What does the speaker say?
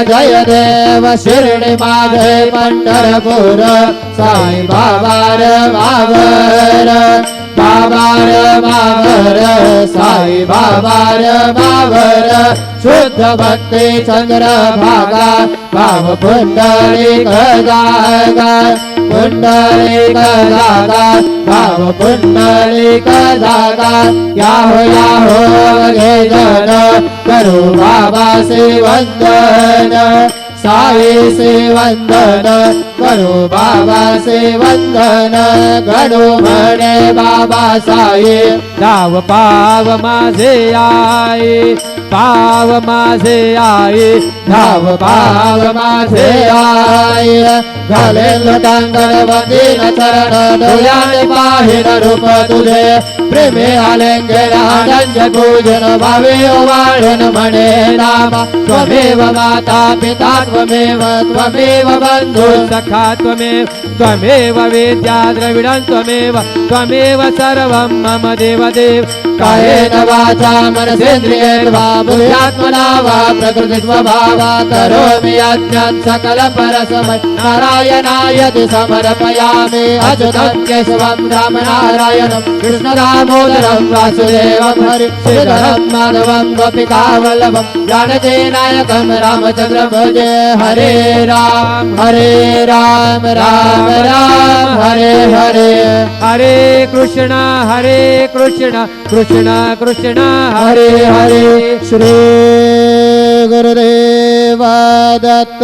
जय देव शिर्डी माझे पंढरपूर साई बाबा रे मावर बाबा रे मावर साई बाबा रे मावर शुद्ध भक्ती चंद्र भागा भाव पुंडलिक जागा पुंडलिक जागा भाव पुंडलिक जागा याहो घे जन करू बाबा से वंदन साई से वंदन करू बाबा से वंदन घडू म्हणे बाबा साई धाव पाव माझे आई पाव माझे आई धाव पाव माझे आई घालेल टांगण वंदीन चरण डोळ्याने पाहिन रूप तुझे प्रेमे आलेंगे राजंज पूजन भावे वाढन म्हणे नाम त्वमेव माता पिता त्वमेव बंधु सखा त्वमेव वेद्या द्रविडं त्वमेव सर्वं मम देवदेव कायेन वाचा मनसेन्द्रियैर्वा बुद्ध्यात्मना वा प्रकृतिस्वभावा करोमि यज्ञं सकल परस्मै नारायणायति समर्पयामि अच्युतं केशवं रामनारायणं कृष्णदामोदरं वासुदेवं हरि श्रीधरं माधवं गोपिकावल्लभं जानकीनायकं रामचन्द्रं भजे हरे राम राम राम हरे हरे हरे कृष्ण कृष्ण कृष्ण हरे हरे श्री गुरुदेव दत्त।